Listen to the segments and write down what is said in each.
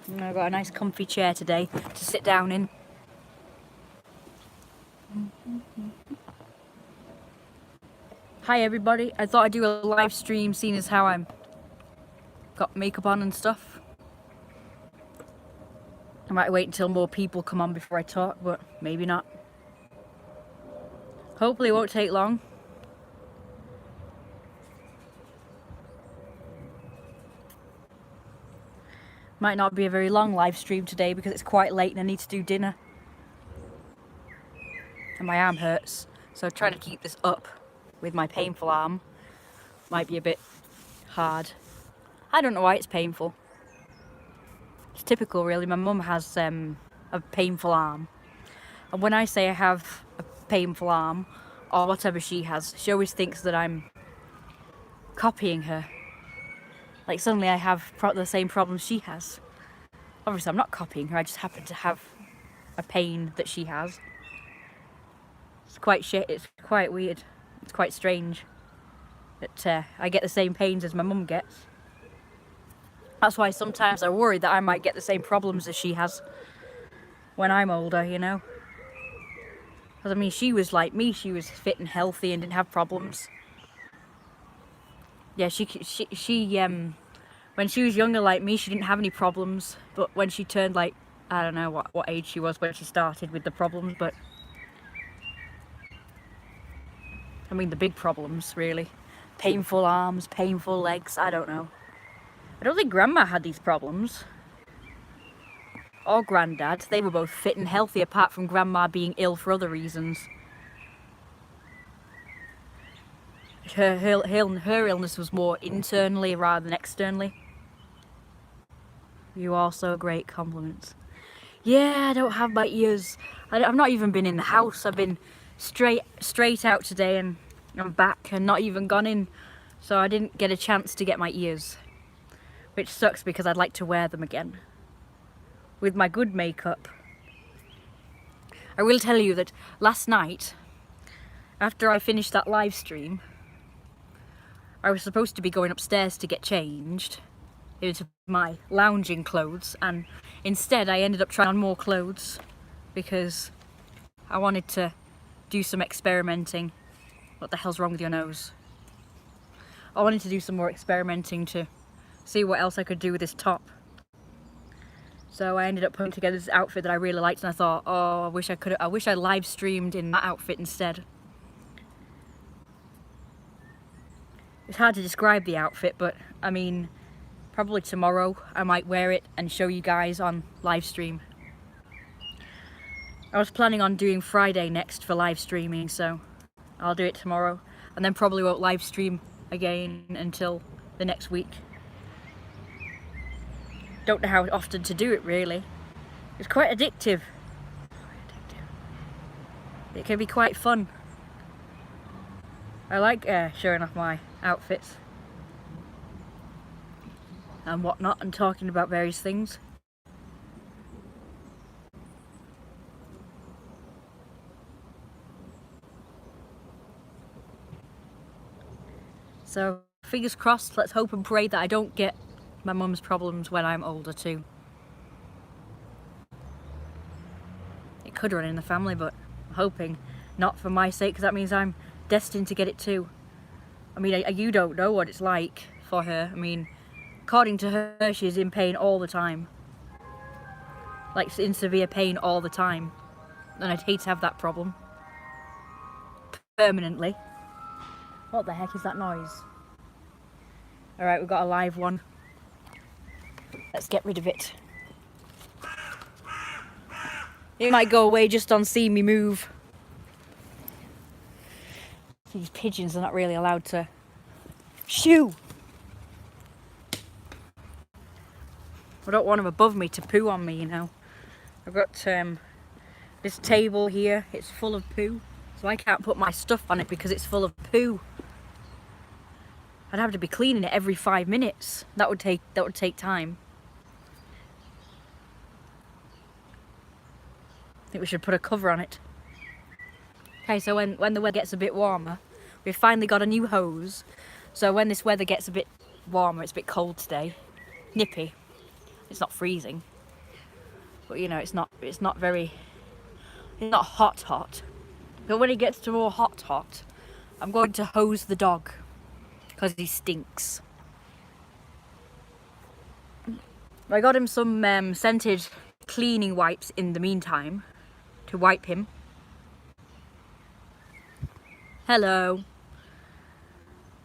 And I've got a nice comfy chair today to sit down in. Hi everybody, I thought I'd do a live stream seeing as how I'm got makeup on and stuff. I might wait until more people come on before I talk, but maybe not. Hopefully it won't take long. Might not be a very long live stream today because it's quite late and I need to do dinner. And my arm hurts, so trying to keep this up with my painful arm might be a bit hard. I don't know why it's painful. It's typical really, my mum has a painful arm. And when I say I have a painful arm, or whatever she has, she always thinks that I'm copying her. Like suddenly I have the same problems she has. Obviously I'm not copying her, I just happen to have a pain that she has. It's quite weird. It's quite strange that I get the same pains as my mum gets. That's why sometimes I worry that I might get the same problems as she has when I'm older, you know. Because I mean, she was like me, she was fit and healthy and didn't have problems. Yeah, when she was younger like me, she didn't have any problems. But when she turned like, I don't know what age she was when she started with the problems, but I mean the big problems really. Painful arms, painful legs, I don't know. I don't think Grandma had these problems. Or Granddad, they were both fit and healthy apart from Grandma being ill for other reasons. Her illness was more internally rather than externally. You are so great, compliments. Yeah, I don't have my ears. I've not even been in the house. I've been straight out today and I'm back and not even gone in. So I didn't get a chance to get my ears. Which sucks because I'd like to wear them again. With my good makeup. I will tell you that last night, after I finished that live stream, I was supposed to be going upstairs to get changed into my lounging clothes, and instead I ended up trying on more clothes because I wanted to do some experimenting. What the hell's wrong with your nose? I wanted to do some more experimenting to see what else I could do with this top. So I ended up putting together this outfit that I really liked, and I thought, oh, I wish I live streamed in that outfit instead. It's hard to describe the outfit, but I mean, probably tomorrow I might wear it and show you guys on live stream. I was planning on doing Friday next for live streaming, so I'll do it tomorrow, and then probably won't live stream again until the next week. Don't know how often to do it really. It's quite addictive. It can be quite fun. I like showing off my outfits and whatnot and talking about various things. So fingers crossed, let's hope and pray that I don't get my mum's problems when I'm older too. It could run in the family, but I'm hoping not for my sake, because that means I'm destined to get it too. I mean, you don't know what it's like for her. I mean, according to her, she's in pain all the time. Like, in severe pain all the time. And I'd hate to have that problem. Permanently. What the heck is that noise? Alright, we've got a live one. Let's get rid of it. It might go away just on seeing me move. These pigeons are not really allowed to shoo. I don't want them above me to poo on me, you know. I've got this table here, it's full of poo, so I can't put my stuff on it because it's full of poo. I'd have to be cleaning it every 5 minutes. That would take time. I think we should put a cover on it. Okay, so when the weather gets a bit warmer, we've finally got a new hose. So when this weather gets a bit warmer, it's a bit cold today, nippy, it's not freezing, but you know, it's not very, it's not hot. But when it gets to more hot, I'm going to hose the dog because he stinks. I got him some scented cleaning wipes in the meantime to wipe him. Hello.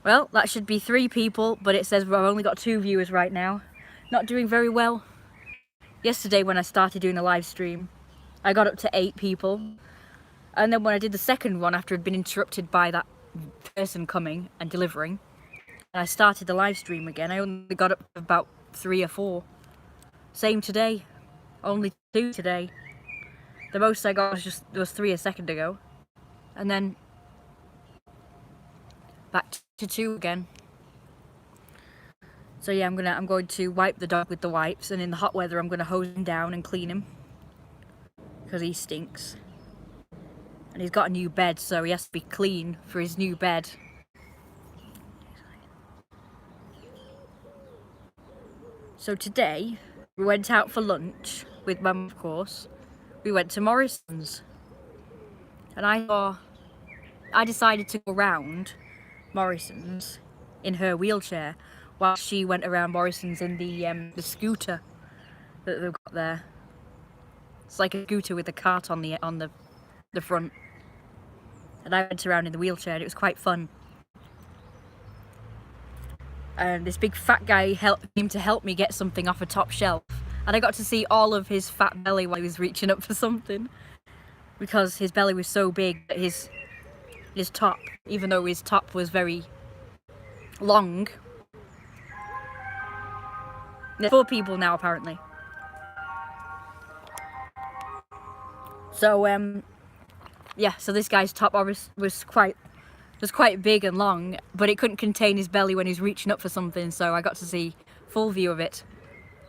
Well, that should be 3 people, but it says I've only got 2 viewers right now. Not doing very well. Yesterday when I started doing a live stream, I got up to 8 people. And then when I did the second one, after I'd been interrupted by that person coming and delivering, and I started the live stream again, I only got up to about 3 or 4. Same today. Only 2 today. The most I got was 3 a second ago. And then back to 2 again. So yeah, I'm going to wipe the dog with the wipes, and in the hot weather I'm gonna hose him down and clean him. Because he stinks. And he's got a new bed, so he has to be clean for his new bed. So today, we went out for lunch with Mum, of course. We went to Morrison's. And I decided to go around Morrison's in her wheelchair while she went around Morrison's in the scooter that they've got there. It's like a scooter with a cart on the front. And I went around in the wheelchair and it was quite fun. And this big fat guy came to help me get something off a top shelf. And I got to see all of his fat belly while he was reaching up for something. Because his belly was so big that his top, even though his top was very long. There's 4 people now apparently. So yeah, so this guy's top was quite big and long, but it couldn't contain his belly when he was reaching up for something, so I got to see full view of it.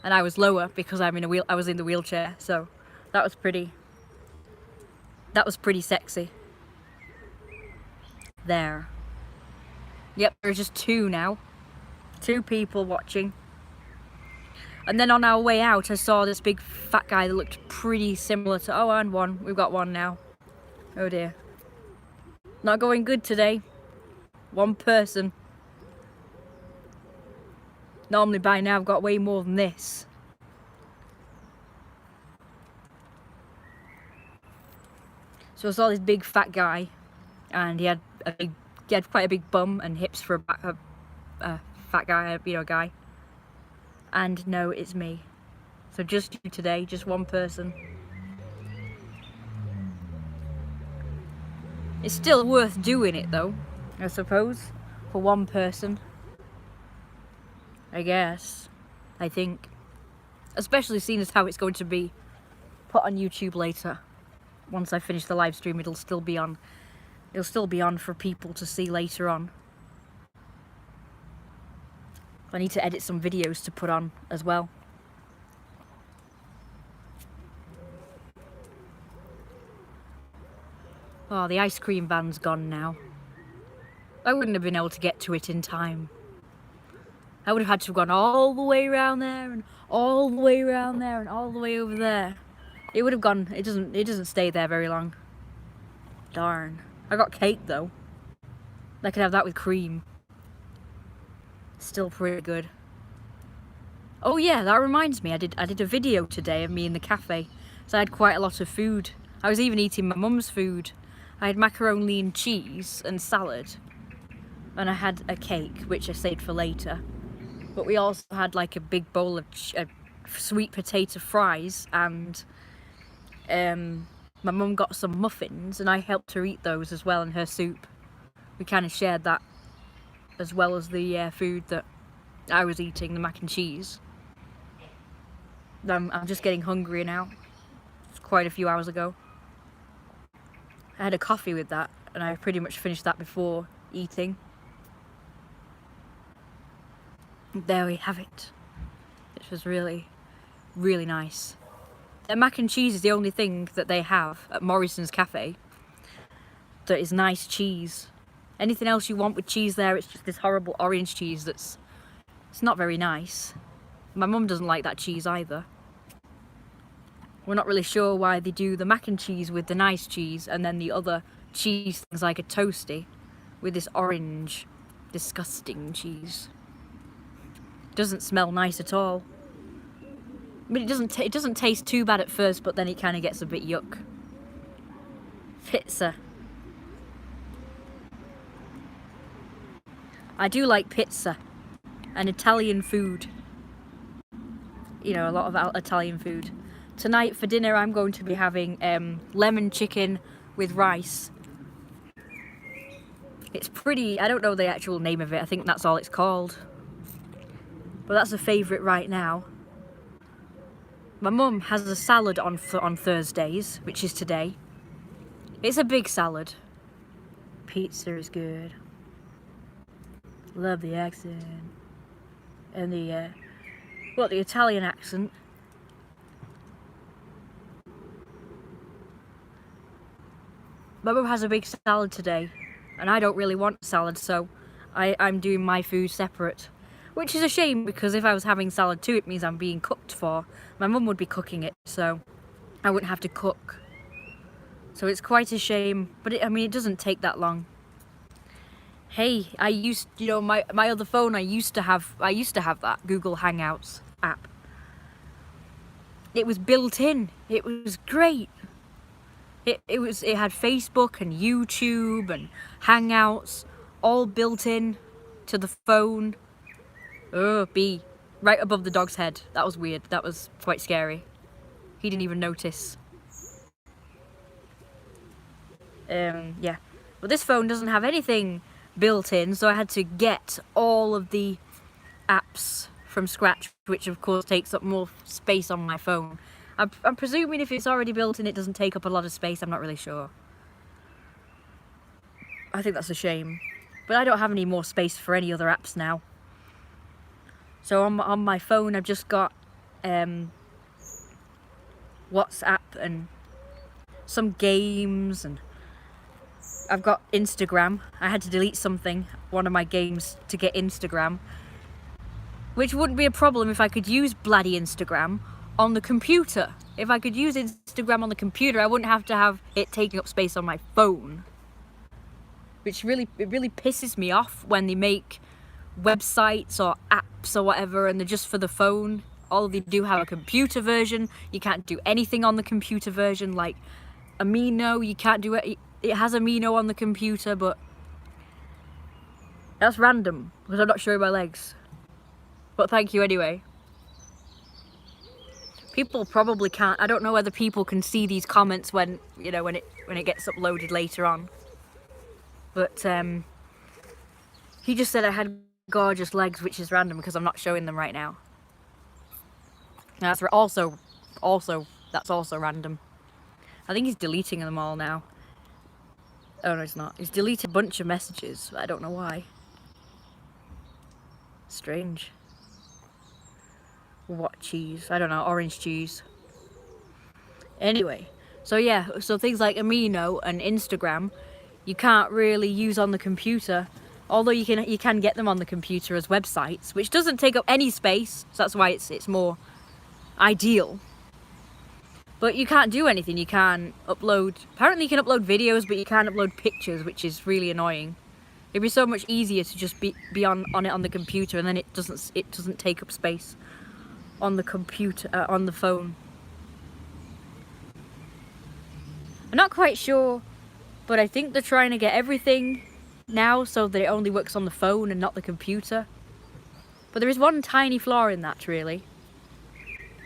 And I was lower because I was in the wheelchair, so that was pretty sexy. There. Yep, there's just 2 now. 2 people watching. And then on our way out, I saw this big fat guy that looked pretty similar to... Oh, and 1. We've got 1 now. Oh dear. Not going good today. 1 person. Normally by now I've got way more than this. So I saw this big fat guy, and he had quite a big bum and hips for a fat guy, guy. And no, it's me. So just you today, just 1 person. It's still worth doing it though, I suppose, for 1 person. I guess. I think. Especially seeing as how it's going to be put on YouTube later. Once I finish the live stream, it'll still be on for people to see later on. I need to edit some videos to put on as well. Oh, the ice cream van's gone now. I wouldn't have been able to get to it in time. I would have had to have gone all the way around there, and all the way around there, and all the way over there. It would have gone, it doesn't stay there very long. Darn. I got cake though. I could have that with cream. Still pretty good. Oh yeah, that reminds me, I did a video today of me in the cafe. So I had quite a lot of food. I was even eating my mum's food. I had macaroni and cheese and salad. And I had a cake, which I saved for later. But we also had like a big bowl of sweet potato fries, and my mum got some muffins and I helped her eat those as well in her soup. We kind of shared that as well as the food that I was eating, the mac and cheese. I'm just getting hungry now. It's quite a few hours ago. I had a coffee with that and I pretty much finished that before eating. There we have it. It was really, really nice. Their mac and cheese is the only thing that they have at Morrison's Cafe that is nice cheese. Anything else you want with cheese there, it's just this horrible orange cheese it's not very nice. My mum doesn't like that cheese either. We're not really sure why they do the mac and cheese with the nice cheese and then the other cheese things like a toasty with this orange, disgusting cheese. Doesn't smell nice at all. But it doesn't taste too bad at first, but then it kind of gets a bit yuck. Pizza. I do like pizza and Italian food. You know, a lot of Italian food. Tonight for dinner I'm going to be having lemon chicken with rice. It's pretty, I don't know the actual name of it, I think that's all it's called. But that's a favourite right now. My mum has a salad on Thursdays, which is today. It's a big salad. Pizza is good. Love the accent. And the Italian accent. My mum has a big salad today, and I don't really want salad, so I'm doing my food separate. Which is a shame, because if I was having salad too, it means I'm being cooked for. My mum would be cooking it, so I wouldn't have to cook. So it's quite a shame, but it doesn't take that long. Hey, my other phone, I used to have that Google Hangouts app. It was built in. It was great. It had Facebook and YouTube and Hangouts all built in to the phone. Oh, bee. Right above the dog's head. That was weird. That was quite scary. He didn't even notice. Yeah. But this phone doesn't have anything built in, so I had to get all of the apps from scratch, which of course takes up more space on my phone. I'm presuming if it's already built in, it doesn't take up a lot of space. I'm not really sure. I think that's a shame. But I don't have any more space for any other apps now. So on my phone, I've just got WhatsApp and some games, and I've got Instagram. I had to delete one of my games to get Instagram, which wouldn't be a problem if I could use bloody Instagram on the computer. If I could use Instagram on the computer, I wouldn't have to have it taking up space on my phone. Which really pisses me off when they make websites or apps or whatever and they're just for the phone. All they do have a computer version. You can't do anything on the computer version, like Amino. You can't do it. It has Amino on the computer, but that's random because I'm not showing my legs. But thank you anyway. People probably can't. I don't know whether people can see these comments when it gets uploaded later on. But he just said I had gorgeous legs, which is random because I'm not showing them right now. That's also random. I think he's deleting them all now. Oh no, he's not. He's deleted a bunch of messages, but I don't know why. Strange. What cheese? I don't know. Orange cheese. Anyway, so yeah, so things like Amino and Instagram, you can't really use on the computer. Although you can get them on the computer as websites, which doesn't take up any space, so that's why it's more ideal. But you can't do anything. You can't upload. Apparently, you can upload videos, but you can't upload pictures, which is really annoying. It'd be so much easier to just be on it on the computer, and then it doesn't take up space on the computer on the phone. I'm not quite sure, but I think they're trying to get everything now so that it only works on the phone and not the computer. But there is one tiny flaw in that, really.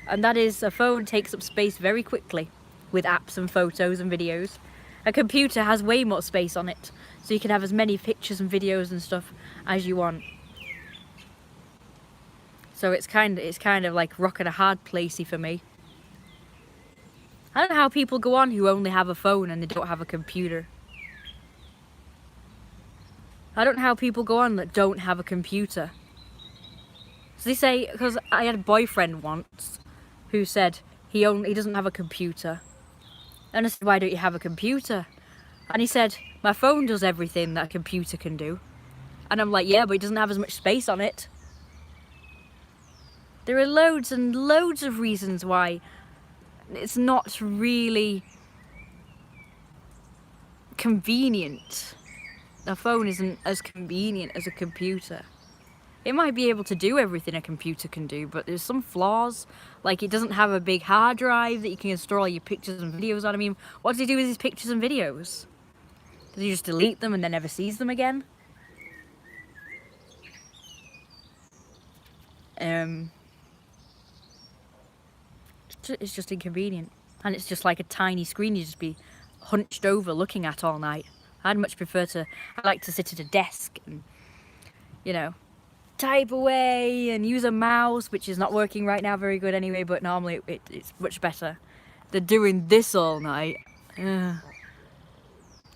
And that is a phone takes up space very quickly with apps and photos and videos. A computer has way more space on it, so you can have as many pictures and videos and stuff as you want. So it's kind of like rock and a hard placey for me. I don't know how people go on who only have a phone and they don't have a computer. I don't know how people go on that don't have a computer. So they say, because I had a boyfriend once who said he doesn't have a computer. And I said, why don't you have a computer? And he said, my phone does everything that a computer can do. And I'm like, yeah, but it doesn't have as much space on it. There are loads and loads of reasons why it's not really convenient. A phone isn't as convenient as a computer. It might be able to do everything a computer can do, but there's some flaws. Like, it doesn't have a big hard drive that you can store all your pictures and videos on. I mean, what does he do with his pictures and videos? Does he just delete them and then never sees them again? It's just inconvenient. And it's just like a tiny screen you just be hunched over looking at all night. I'd much prefer to, I like to sit at a desk and, you know, type away and use a mouse, which is not working right now very good anyway, but normally it's much better than doing this all night. I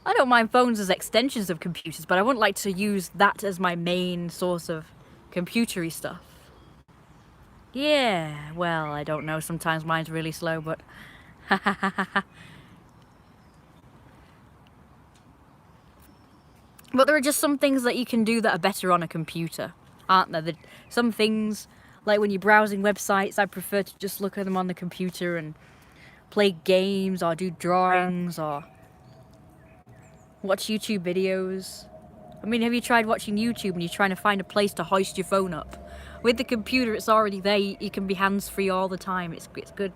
don't mind phones as extensions of computers, but I wouldn't like to use that as my main source of computery stuff. Yeah, well, I don't know, sometimes mine's really slow, but but there are just some things that you can do that are better on a computer, aren't there? Some things, like when you're browsing websites, I prefer to just look at them on the computer and play games or do drawings or watch YouTube videos. I mean, have you tried watching YouTube and you're trying to find a place to hoist your phone up? With the computer, it's already there. You can be hands-free all the time. It's good.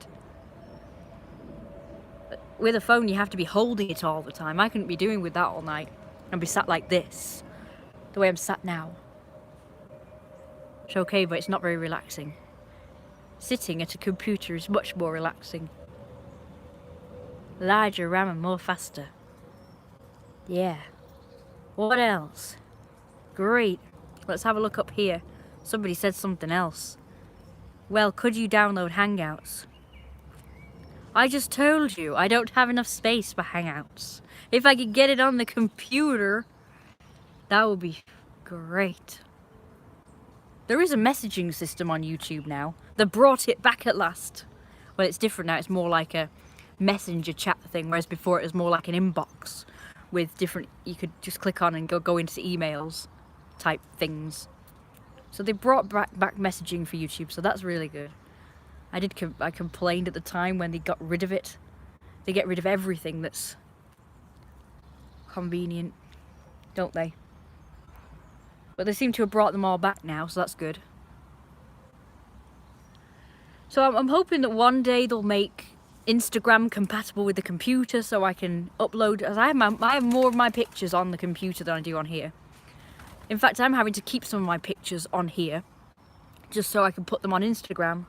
With a phone, you have to be holding it all the time. I couldn't be doing with that all night and be sat like this, the way I'm sat now. It's okay, but it's not very relaxing. Sitting at a computer is much more relaxing. Larger RAM and more faster. Yeah. What else? Great. Let's have a look up here. Somebody said something else. Well, could you download Hangouts? I just told you, I don't have enough space for Hangouts. If I could get it on the computer, that would be great. There is a messaging system on YouTube now. They brought it back at last. Well, it's different now. It's more like a messenger chat thing, whereas before it was more like an inbox with different, you could just click on and go into emails type things. So they brought back messaging for YouTube, so that's really good. I complained at the time when they got rid of it. They get rid of everything that's convenient, don't they? But they seem to have brought them all back now, so that's good. So I'm hoping that one day they'll make Instagram compatible with the computer so I can upload, as I have more of my pictures on the computer than I do on here. In fact, I'm having to keep some of my pictures on here just so I can put them on Instagram.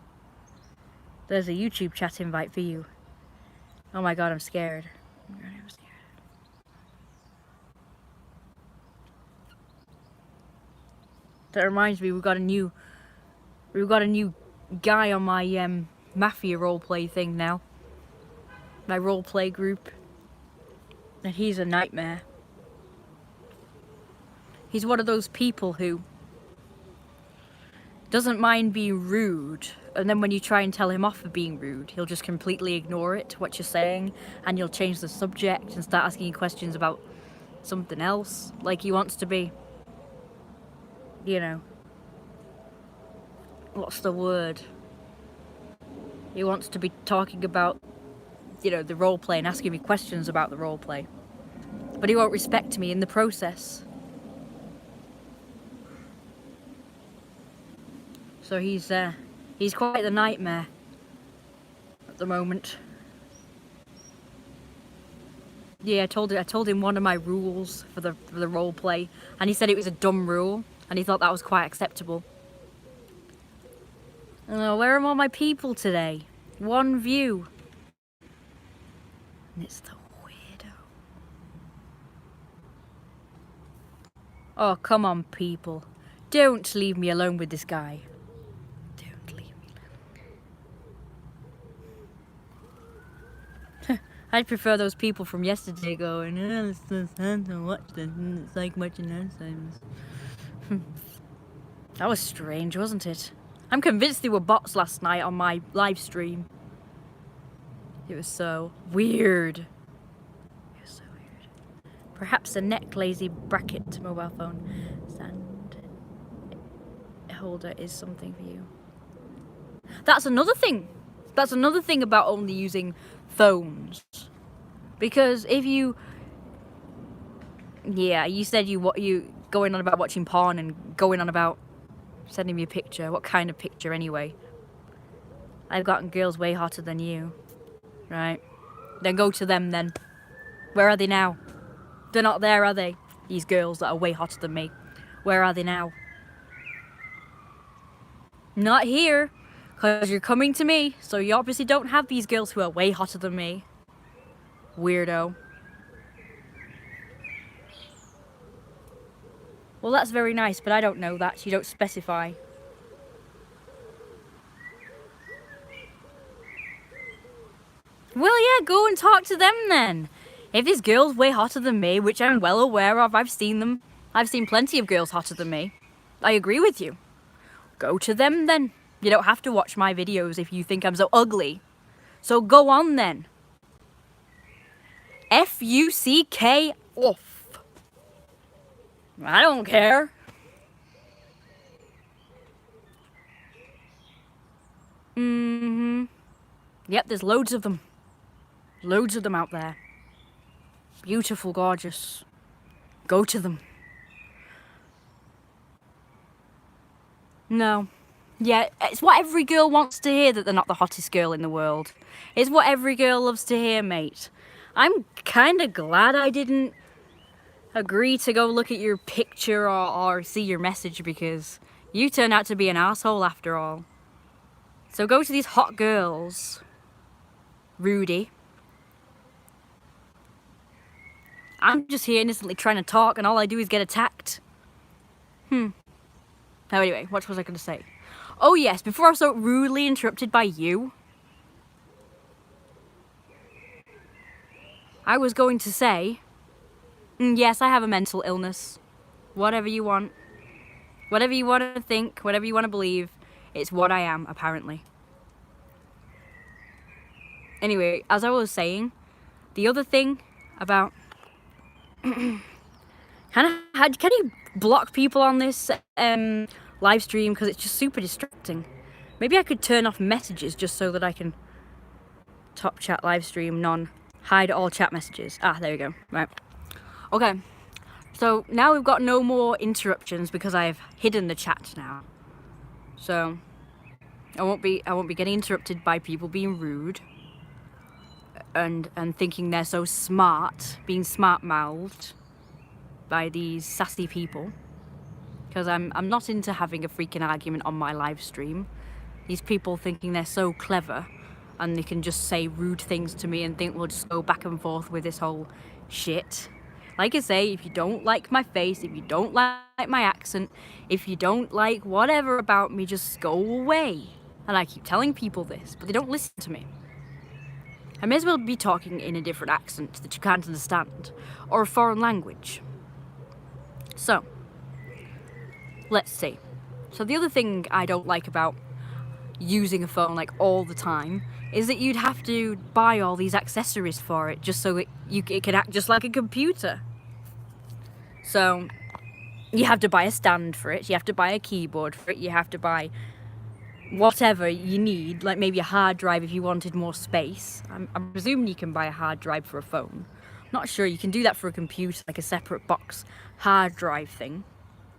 There's a YouTube chat invite for you. Oh my god, I'm scared. I'm scared. That reminds me, we've got a new guy on my Mafia roleplay thing now. My roleplay group. And he's a nightmare. He's one of those people who doesn't mind being rude, and then when you try and tell him off for being rude, he'll just completely ignore it, what you're saying, and you'll change the subject and start asking you questions about something else. Like he wants to be, you know, what's the word? He wants to be talking about, you know, the roleplay and asking me questions about the roleplay. But he won't respect me in the process. So he's quite the nightmare at the moment. Yeah, I told him one of my rules for the role play, and he said it was a dumb rule, and he thought that was quite acceptable. Oh, where are all my people today? One view. And it's the weirdo. Oh, come on, people. Don't leave me alone with this guy. I'd prefer those people from yesterday going, oh, let's watch this, and it's like watching nonsense. That was strange, wasn't it? I'm convinced they were bots last night on my live stream. It was so weird. It was so weird. Perhaps a neck lazy bracket mobile phone stand holder is something for you. That's another thing That's another thing about only using phones. Because if you... Yeah, you said you going on about watching porn and going on about sending me a picture. What kind of picture anyway? I've gotten girls way hotter than you. Right? Then go to them then. Where are they now? They're not there, are they? These girls that are way hotter than me. Where are they now? Not here. Because you're coming to me. So you obviously don't have these girls who are way hotter than me. Weirdo. Well, that's very nice, but I don't know that. You don't specify. Well, yeah, go and talk to them then. If this girl's way hotter than me, which I'm well aware of, I've seen them. I've seen plenty of girls hotter than me. I agree with you. Go to them then. You don't have to watch my videos if you think I'm so ugly. So go on then. F-U-C-K off. I don't care. Yep, there's loads of them. Loads of them out there. Beautiful, gorgeous. Go to them. No. Yeah, it's what every girl wants to hear, that they're not the hottest girl in the world. It's what every girl loves to hear, mate. I'm kind of glad I didn't agree to go look at your picture or see your message, because you turned out to be an asshole after all. So go to these hot girls. Rudy. I'm just here innocently trying to talk and all I do is get attacked. Oh, anyway, what was I going to say? Oh yes, before I was so rudely interrupted by you, I was going to say, yes, I have a mental illness. Whatever you want. Whatever you want to think, whatever you want to believe, it's what I am, apparently. Anyway, as I was saying, the other thing about... Can you block people on this live stream, because it's just super distracting? Maybe I could turn off messages just so that I can top chat live stream, none, hide all chat messages. Ah, there we go. Right. Okay. So now we've got no more interruptions because I've hidden the chat now. So I won't be getting interrupted by people being rude and thinking they're so smart, being smart-mouthed by these sassy people. Because I'm not into having a freaking argument on my live stream. These people thinking they're so clever and they can just say rude things to me and think we'll just go back and forth with this whole shit. Like I say, if you don't like my face, if you don't like my accent, if you don't like whatever about me, just go away. And I keep telling people this, but they don't listen to me. I may as well be talking in a different accent that you can't understand, or a foreign language. So, let's see. So the other thing I don't like about using a phone like all the time is that you'd have to buy all these accessories for it just so it can act just like a computer. So you have to buy a stand for it, you have to buy a keyboard for it, you have to buy whatever you need, like maybe a hard drive if you wanted more space. I'm presuming you can buy a hard drive for a phone. I'm not sure, you can do that for a computer, like a separate box hard drive thing.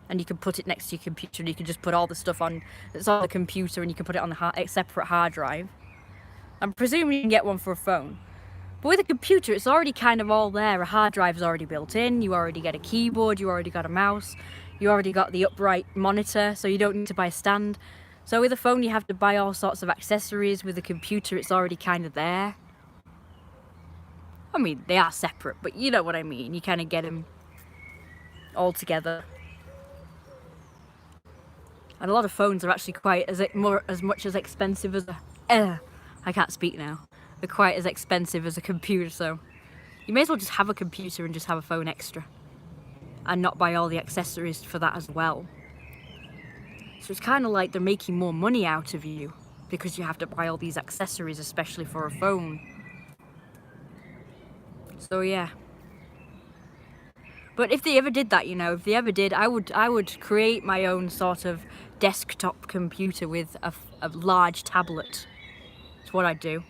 And you can put it next to your computer and you can just put all the stuff on that's on the computer and you can put it on a separate hard drive. I'm presuming you can get one for a phone. But with a computer, it's already kind of all there. A hard drive is already built in, you already get a keyboard, you already got a mouse, you already got the upright monitor, so you don't need to buy a stand. So with a phone, you have to buy all sorts of accessories. With a computer, it's already kind of there. I mean, they are separate, but you know what I mean. You kind of get them all together. And a lot of phones are actually quite as much as expensive as a... I can't speak now. They're quite as expensive as a computer, so you may as well just have a computer and just have a phone extra. And not buy all the accessories for that as well. So it's kind of like they're making more money out of you because you have to buy all these accessories, especially for a phone. So yeah. But if they ever did that, you know, if they ever did, I would create my own sort of desktop computer with a large tablet. It's what I'd do.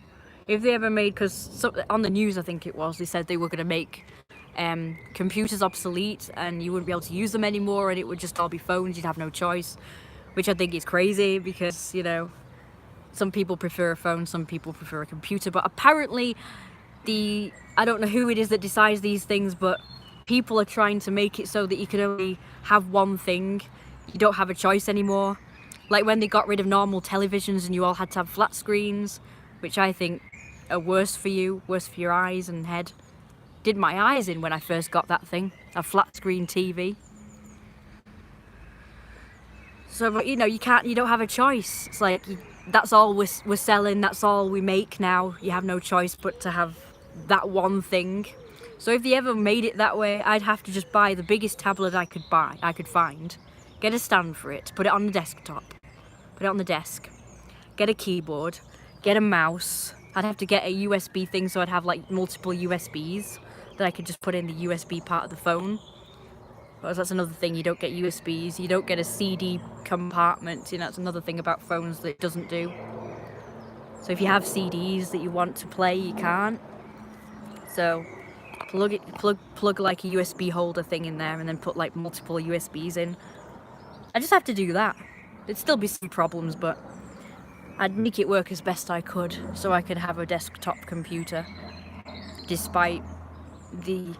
If they ever made, because on the news I think it was, they said they were going to make computers obsolete and you wouldn't be able to use them anymore and it would just all be phones, you'd have no choice, which I think is crazy because, you know, some people prefer a phone, some people prefer a computer, but apparently I don't know who it is that decides these things, but people are trying to make it so that you can only have one thing. You don't have a choice anymore. Like when they got rid of normal televisions and you all had to have flat screens, which I think are worse for you, worse for your eyes and head. Did my eyes in when I first got that thing, a flat screen TV. So, but you know, you don't have a choice. It's like, that's all we're selling, that's all we make now. You have no choice but to have that one thing. So if they ever made it that way, I'd have to just buy the biggest tablet I could find, get a stand for it, put it on the desktop, put it on the desk, get a keyboard, get a mouse. I'd have to get a USB thing so I'd have like multiple USBs that I could just put in the USB part of the phone. Because that's another thing, you don't get USBs, you don't get a CD compartment, you know, that's another thing about phones that it doesn't do. So if you have CDs that you want to play, you can't. So plug like a USB holder thing in there and then put like multiple USBs in. I just have to do that. There'd still be some problems, but I'd make it work as best I could so I could have a desktop computer, despite the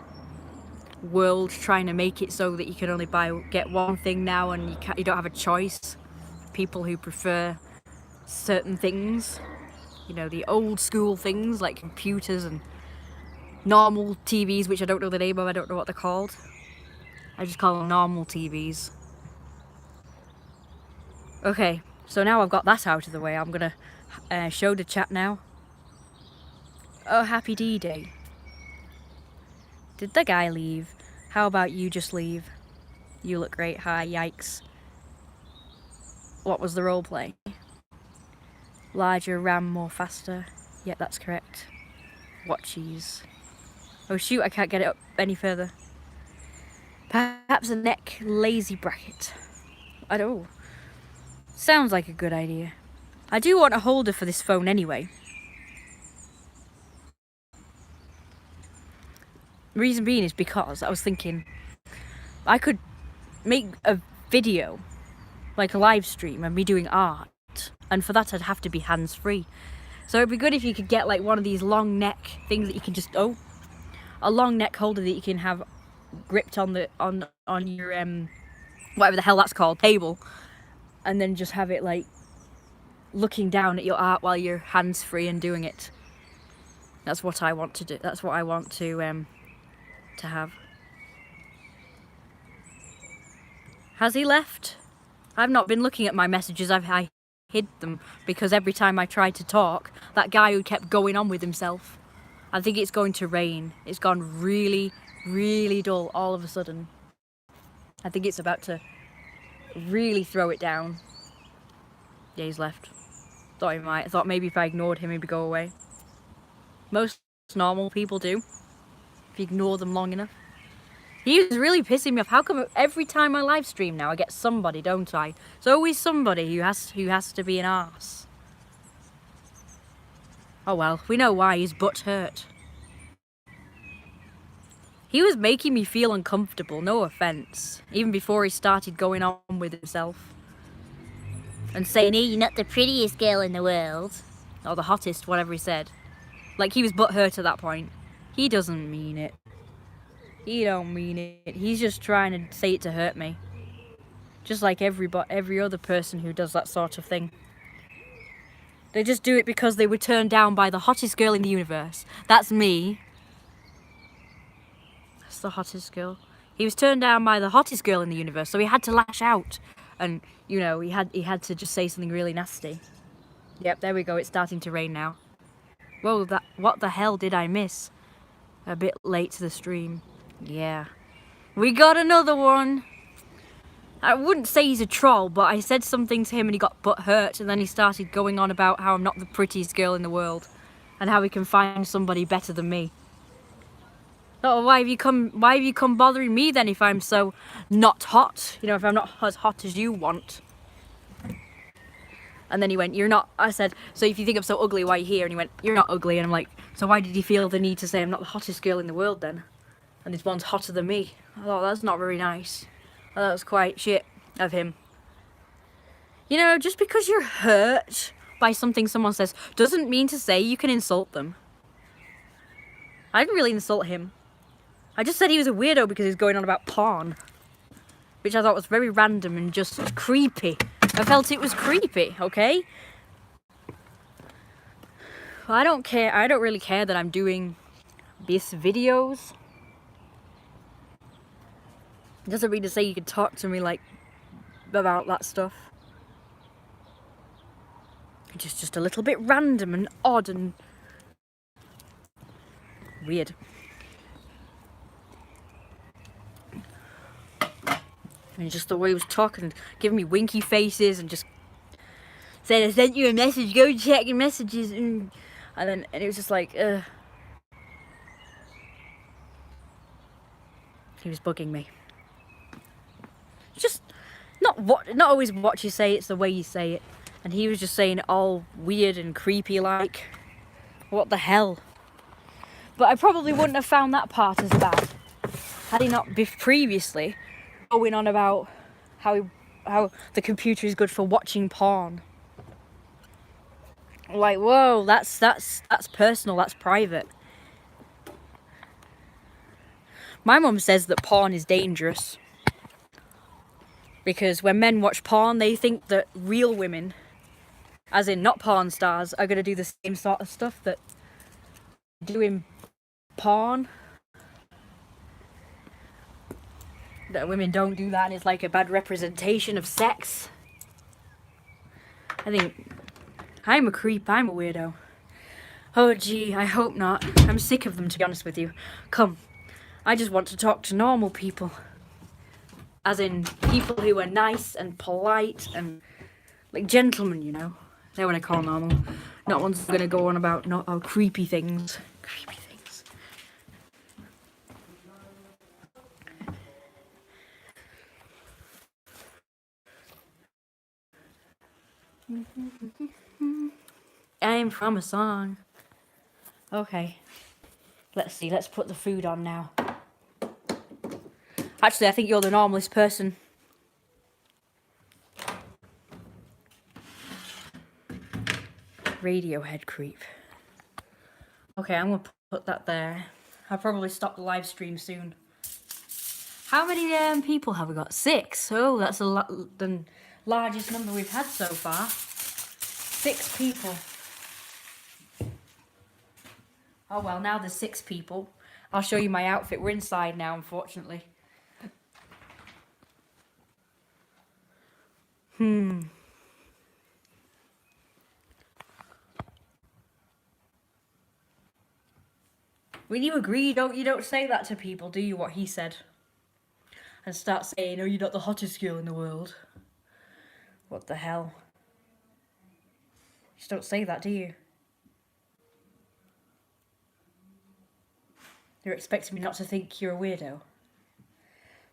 world trying to make it so that you can only get one thing now and you don't have a choice. People who prefer certain things, you know, the old school things like computers and normal TVs, which I don't know the name of, I don't know what they're called. I just call them normal TVs. Okay, so now I've got that out of the way, I'm gonna show the chat now. Oh, happy D-Day. Did the guy leave? How about you just leave? You look great, hi, yikes. What was the roleplay? Larger, RAM, more faster. Yep, that's correct. What cheese? Oh shoot, I can't get it up any further. Perhaps a neck lazy bracket. I don't know. Sounds like a good idea. I do want a holder for this phone anyway. Reason being is because I was thinking I could make a video, like a live stream, and me doing art, and for that I'd have to be hands-free. So it'd be good if you could get like one of these long neck things that you can just, a long neck holder that you can have gripped on your whatever the hell that's called, table, and then just have it like looking down at your art while you're hands-free and doing it. That's what I want to do. That's what I want to have. Has he left? I've not been looking at my messages. I hid them because every time I tried to talk, that guy who kept going on with himself. I think it's going to rain. It's gone really, really dull all of a sudden. I think it's about to really throw it down. Yeah, he's left. Thought he might. I thought maybe if I ignored him, he'd go away. Most normal people do, if you ignore them long enough. He was really pissing me off. How come every time I live stream now I get somebody, don't I? There's always somebody who has to be an arse. Oh well, we know why. His butt hurt. He was making me feel uncomfortable, no offence, even before he started going on with himself. And saying, hey, you're not the prettiest girl in the world. Or the hottest, whatever he said. Like he was butt hurt at that point. He doesn't mean it. He don't mean it. He's just trying to say it to hurt me. Just like every other person who does that sort of thing. They just do it because they were turned down by the hottest girl in the universe. That's me. That's the hottest girl. He was turned down by the hottest girl in the universe, so he had to lash out. And, you know, he had to just say something really nasty. Yep, there we go. It's starting to rain now. Whoa, what the hell did I miss? A bit late to the stream. Yeah. We got another one. I wouldn't say he's a troll, but I said something to him and he got butt hurt, and then he started going on about how I'm not the prettiest girl in the world and how he can find somebody better than me. Oh, why have you come bothering me then if I'm so not hot? You know, if I'm not as hot as you want. And then he went, you're not, I said, so if you think I'm so ugly, why are you here? And he went, you're not ugly. And I'm like, so why did you feel the need to say I'm not the hottest girl in the world then? And this one's hotter than me. I thought, that's not very nice. That was quite shit of him. You know, just because you're hurt by something someone says doesn't mean to say you can insult them. I didn't really insult him. I just said he was a weirdo because he was going on about porn, which I thought was very random and just creepy. I felt it was creepy, okay? Well, I don't care. I don't really care that I'm doing these videos. It doesn't mean to say you can talk to me like about that stuff. It's just a little bit random and odd and weird. And just the way he was talking, giving me winky faces and just saying, I sent you a message, go check your messages. And it was just like, he was bugging me. Just not always what you say, it's the way you say it. And he was just saying it all weird and creepy like. What the hell? But I probably wouldn't have found that part as bad had he not previously going on about how the computer is good for watching porn. Like, whoa, that's personal, that's private. My mum says that porn is dangerous because when men watch porn, they think that real women, as in not porn stars, are going to do the same sort of stuff that do in porn. That women don't do that and it's like a bad representation of sex. I think I'm a creep, I'm a weirdo. Oh gee, I hope not. I'm sick of them, to be honest with you. Come, I just want to talk to normal people. As in people who are nice and polite and like gentlemen, you know. They're what I call normal. Not ones who are gonna go on about creepy things. Creepy things. I'm from a song. Okay. Let's see, let's put the food on now. Actually, I think you're the normalest person. Radiohead creep. Okay, I'm gonna put that there. I'll probably stop the live stream soon. How many people have we got? 6. Oh, that's a lot. The largest number we've had so far. 6 people. Oh well, now there's 6 people. I'll show you my outfit. We're inside now, unfortunately. Will you agree? You don't say that to people, do you? What he said, and start saying, "Oh, you're not the hottest girl in the world." What the hell? Just don't say that, do you? You're expecting me not to think you're a weirdo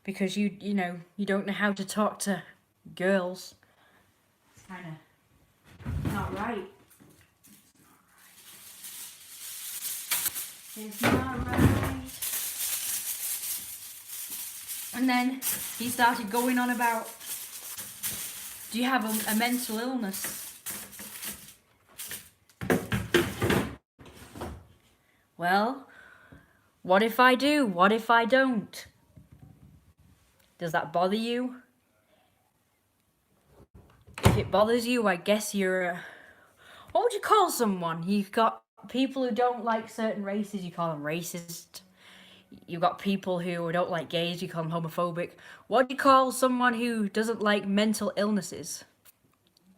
because you don't know how to talk to girls. It's kind of not right. It's not right. And then he started going on about, do you have a mental illness? Well, what if I do? What if I don't? Does that bother you? If it bothers you, I guess you're what would you call someone? You've got people who don't like certain races, you call them racist. You've got people who don't like gays, you call them homophobic. What do you call someone who doesn't like mental illnesses?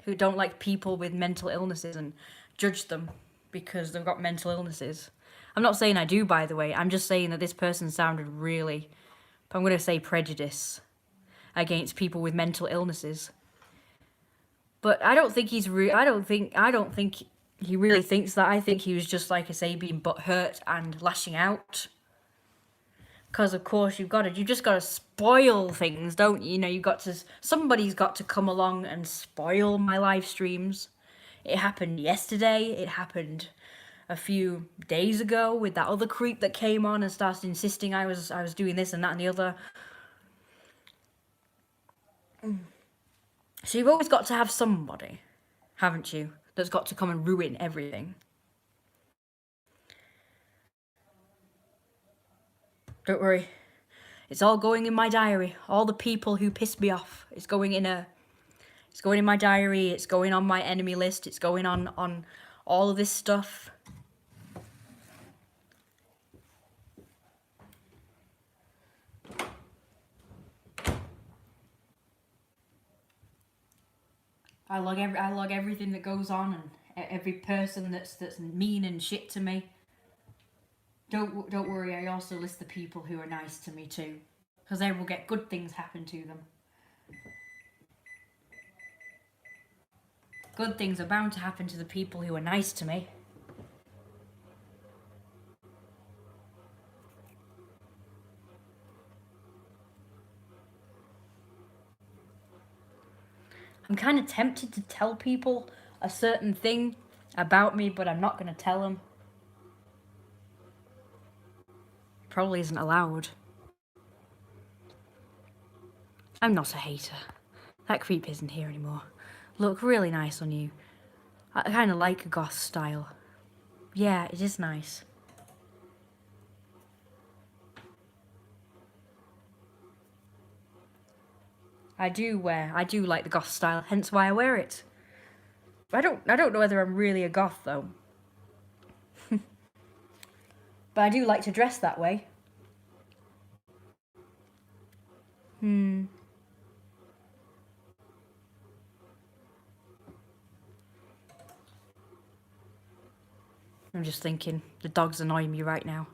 Who don't like people with mental illnesses and judge them because they've got mental illnesses? I'm not saying I do, by the way. I'm just saying that this person sounded really, I'm going to say prejudice against people with mental illnesses. But I don't think he's I don't think he really thinks that. I think he was just, like I say, being butthurt and lashing out. Because of course you just got to spoil things, don't you? You know, somebody's got to come along and spoil my live streams. It happened yesterday. It happened a few days ago with that other creep that came on and started insisting I was doing this and that and the other. So you've always got to have somebody, haven't you, that's got to come and ruin everything. Don't worry. It's all going in my diary. All the people who pissed me off. It's going in my diary. It's going on my enemy list. It's going on all of this stuff. I log everything that goes on and every person that's mean and shit to me. Don't worry, I also list the people who are nice to me too, because they will get good things happen to them. Good things are bound to happen to the people who are nice to me. I'm kind of tempted to tell people a certain thing about me, but I'm not going to tell them. It probably isn't allowed. I'm not a hater. That creep isn't here anymore. Look really nice on you. I kind of like a goth style. Yeah, it is nice. I do like the goth style, hence why I wear it. I don't know whether I'm really a goth though. But I do like to dress that way. I'm just thinking, the dog's annoying me right now.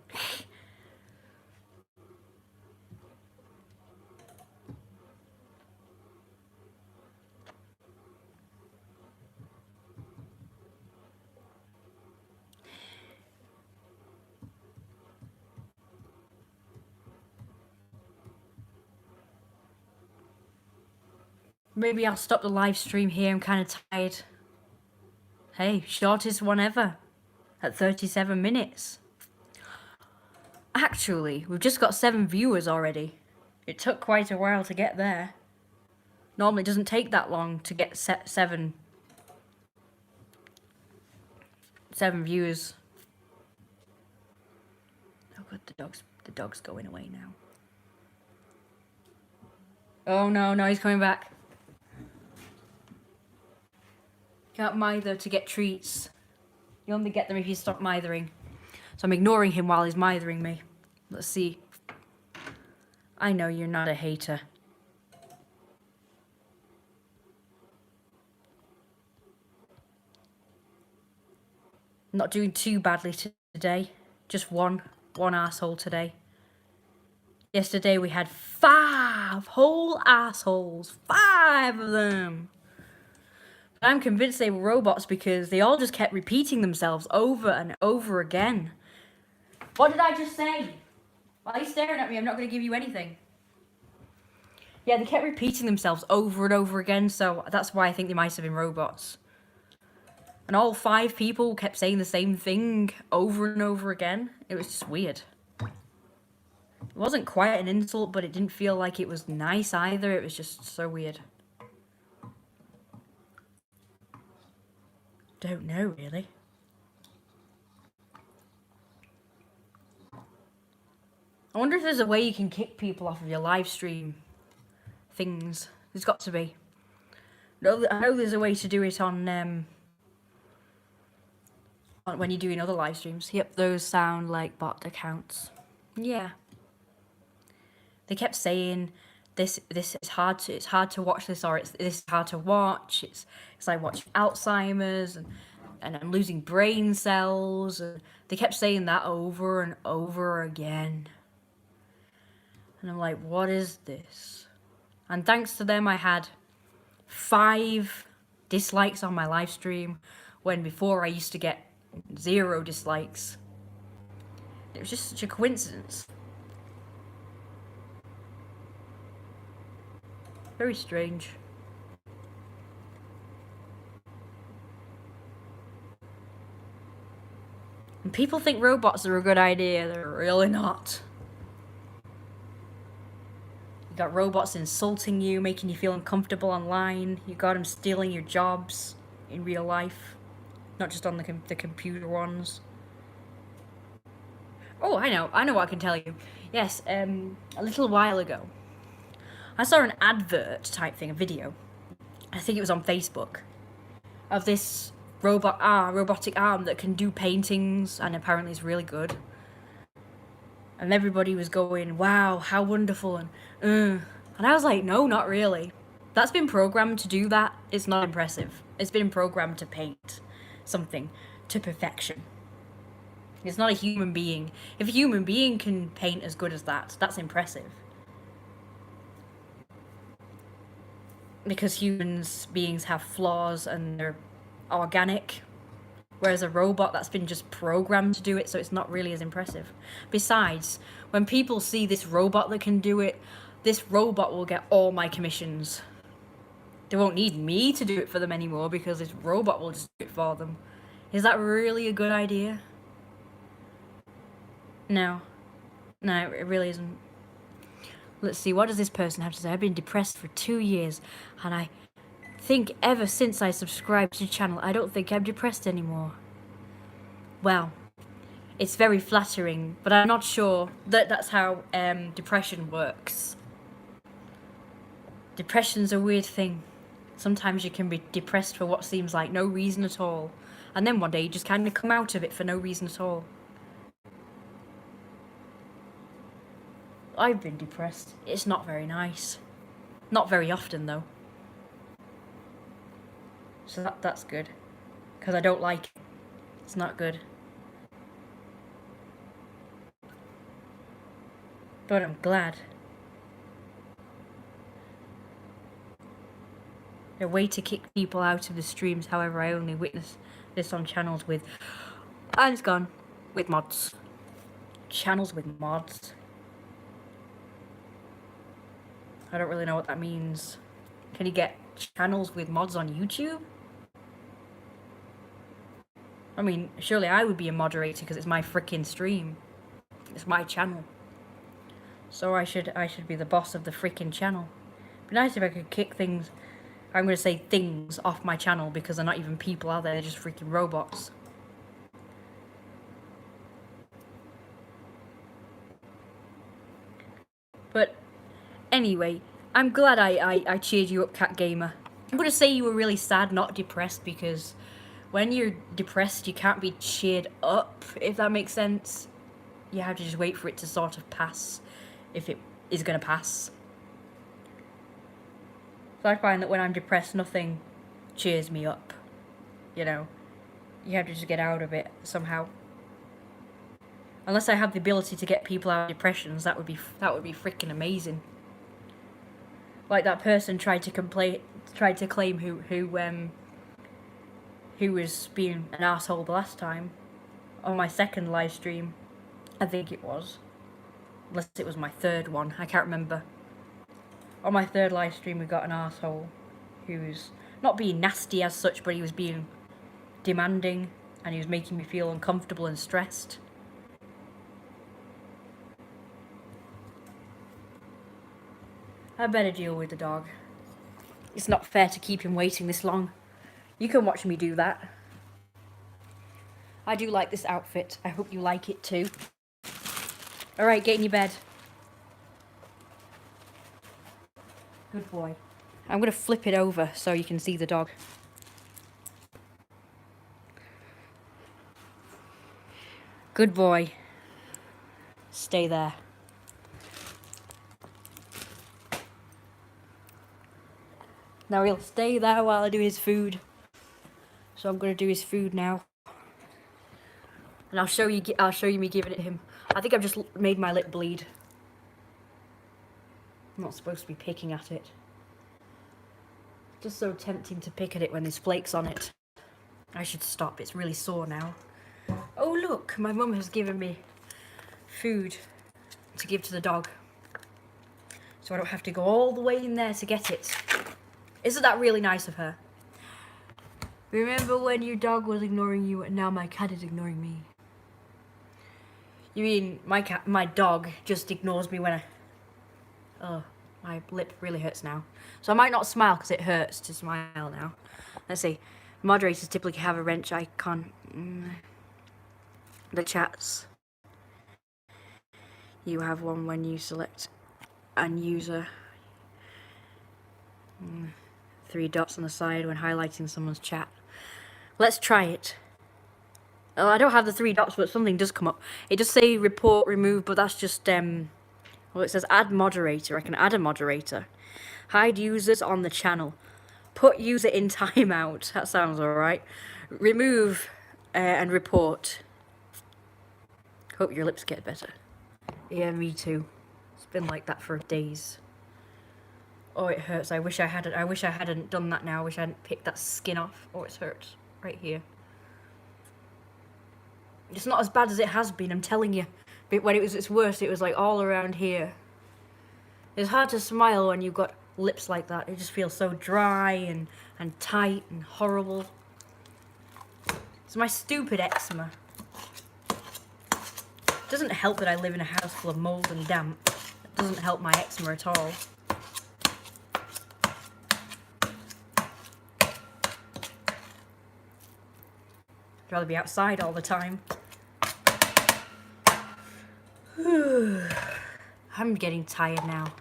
Maybe I'll stop the live stream here. I'm kind of tired. Hey, shortest one ever. At 37 minutes. Actually, we've just got 7 viewers already. It took quite a while to get there. Normally it doesn't take that long to get 7 viewers. Oh good, the dog's going away now. Oh no, he's coming back. Can't mither to get treats. You only get them if you stop mithering. So I'm ignoring him while he's mithering me. Let's see. I know you're not a hater. Not doing too badly today. Just one asshole today. Yesterday we had 5 whole assholes. 5 of them. But I'm convinced they were robots because they all just kept repeating themselves over and over again. What did I just say? Why are you staring at me? I'm not going to give you anything. Yeah, they kept repeating themselves over and over again, so that's why I think they might have been robots. And all 5 people kept saying the same thing over and over again. It was just weird. It wasn't quite an insult, but it didn't feel like it was nice either. It was just so weird. Don't know, really. I wonder if there's a way you can kick people off of your live stream things. There's got to be. I know there's a way to do it on when you're doing other live streams. Yep, those sound like bot accounts. Yeah. They kept saying this is hard to watch this, or this is hard to watch. It's like watching Alzheimer's and I'm losing brain cells. And they kept saying that over and over again. And I'm like, what is this? And thanks to them, I had 5 dislikes on my live stream, when before I used to get 0 dislikes. It was just such a coincidence. Very strange. And people think robots are a good idea. They're really not. You got robots insulting you, making you feel uncomfortable online. You got them stealing your jobs in real life, not just on the computer ones. Oh, I know what I can tell you. Yes, a little while ago, I saw an advert type thing, a video. I think it was on Facebook, of this robotic arm that can do paintings, and apparently it's really good. And everybody was going, wow, how wonderful, and I was like, no, not really. That's been programmed to do that. It's not impressive. It's been programmed to paint something to perfection. It's not a human being. If a human being can paint as good as that, that's impressive. Because beings have flaws and they're organic. Whereas a robot that's been just programmed to do it, so it's not really as impressive. Besides, when people see this robot that can do it, this robot will get all my commissions. They won't need me to do it for them anymore because this robot will just do it for them. Is that really a good idea? No. No, it really isn't. Let's see, what does this person have to say? I've been depressed for 2 years, and I think ever since I subscribed to the channel, I don't think I'm depressed anymore. Well, it's very flattering, but I'm not sure that that's how depression works. Depression's a weird thing. Sometimes you can be depressed for what seems like no reason at all, and then one day you just kind of come out of it for no reason at all. I've been depressed. It's not very nice. Not very often, though. So that's good. Because I don't like it. It's not good. But I'm glad. A way to kick people out of the streams, however, I only witness this on channels with... And it's gone. With mods. Channels with mods. I don't really know what that means. Can you get channels with mods on YouTube? I mean, surely I would be a moderator because it's my freaking stream. It's my channel. So I should be the boss of the freaking channel. It'd be nice if I could kick things... I'm going to say things off my channel because they're not even people, are they? They're just freaking robots. But anyway, I'm glad I cheered you up, Cat Gamer. I'm going to say you were really sad, not depressed, because when you're depressed, you can't be cheered up, if that makes sense. You have to just wait for it to sort of pass, if it is going to pass. So I find that when I'm depressed, nothing cheers me up. You know, you have to just get out of it somehow. Unless I have the ability to get people out of depressions, that would be freaking amazing. Like that person tried to claim who was being an asshole the last time on my second live stream, I think it was. Unless it was my third one, I can't remember. On my third live stream, we got an asshole who was not being nasty as such, but he was being demanding, and he was making me feel uncomfortable and stressed. I better deal with the dog. It's not fair to keep him waiting this long. You can watch me do that. I do like this outfit. I hope you like it too. Alright, get in your bed. Good boy. I'm going to flip it over so you can see the dog. Good boy. Stay there. Now he'll stay there while I do his food. So I'm going to do his food now. And I'll show you me giving it to him. I think I've just made my lip bleed. I'm not supposed to be picking at it. Just so tempting to pick at it when there's flakes on it. I should stop, it's really sore now. Oh look, my mum has given me food to give to the dog. It's so I don't have to go all the way in there to get it. Isn't that really nice of her? Remember when your dog was ignoring you and now my cat is ignoring me? You mean my dog just ignores me when I... Oh, my lip really hurts now. So I might not smile because it hurts to smile now. Let's see. Moderators typically have a wrench icon. The chats. You have one when you select an user. 3 dots on the side when highlighting someone's chat. Let's try it. Oh, I don't have the 3 dots, but something does come up. It does say report, remove, but that's just, well, it says add moderator. I can add a moderator. Hide users on the channel. Put user in timeout. That sounds alright. Remove and report. Hope your lips get better. Yeah, me too. It's been like that for days. Oh, it hurts. I wish I hadn't done that now. I wish I hadn't picked that skin off. Oh, it hurts. Right here. It's not as bad as it has been, I'm telling you. But when it was its worst, it was like all around here. It's hard to smile when you've got lips like that. It just feels so dry and tight and horrible. It's my stupid eczema. It doesn't help that I live in a house full of mold and damp. It doesn't help my eczema at all. I'd rather be outside all the time. I'm getting tired now.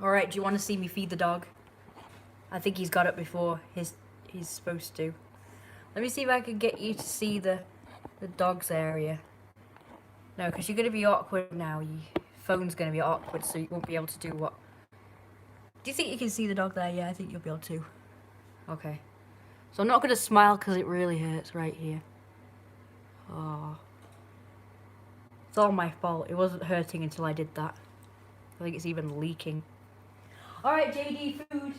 Alright, do you want to see me feed the dog? I think he's got it before he's supposed to. Let me see if I can get you to see the dog's area. No, because you're going to be awkward now. Your phone's going to be awkward, so you won't be able to do what... Do you think you can see the dog there? Yeah, I think you'll be able to. Okay. So I'm not going to smile because it really hurts right here. Oh. It's all my fault. It wasn't hurting until I did that. I think it's even leaking. Alright, JD food.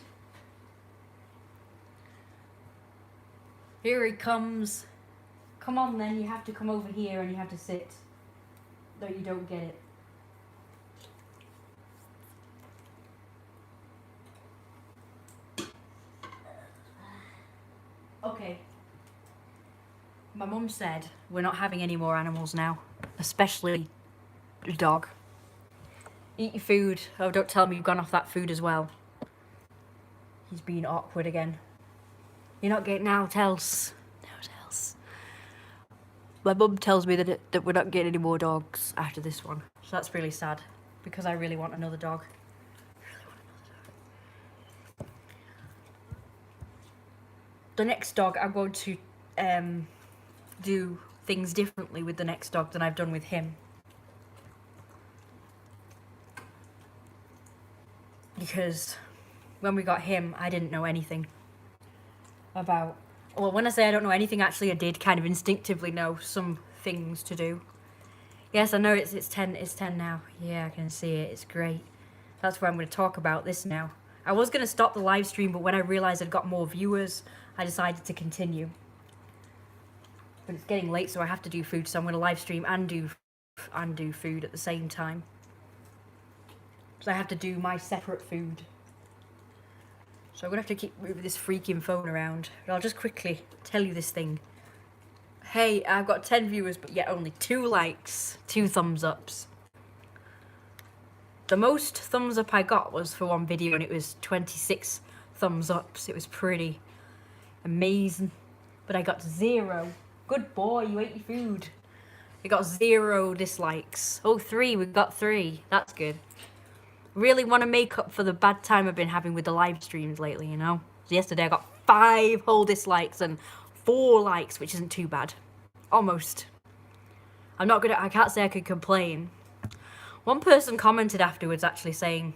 Here he comes. Come on then, you have to come over here and you have to sit. Though you don't get it. Okay. My mum said we're not having any more animals now. Especially the dog. Eat your food. Oh, don't tell me you've gone off that food as well. He's being awkward again. You're not getting out else. Out else. My mum tells me that we're not getting any more dogs after this one. So that's really sad. Because I really want another dog. The next dog, I'm going to do things differently with the next dog than I've done with him. Because when we got him, I didn't know anything about... Well, when I say I don't know anything, actually I did kind of instinctively know some things to do. Yes, I know it's 10 now. Yeah, I can see it. It's great. That's why I'm going to talk about this now. I was going to stop the live stream, but when I realised I'd got more viewers, I decided to continue. But it's getting late, so I have to do food, so I'm going to live stream and do food at the same time. So I have to do my separate food. So I'm going to have to keep moving this freaking phone around. But I'll just quickly tell you this thing. Hey, I've got 10 viewers, but yet only 2 likes, 2 thumbs ups. The most thumbs up I got was for one video, and it was 26 thumbs ups. It was pretty amazing. But I got 0. Good boy, you ate your food. I got 0 dislikes. Oh, 3, we got 3. That's good. Really want to make up for the bad time I've been having with the live streams lately, you know? So yesterday I got 5 whole dislikes and 4 likes, which isn't too bad. Almost. I can't say I could complain. One person commented afterwards actually saying,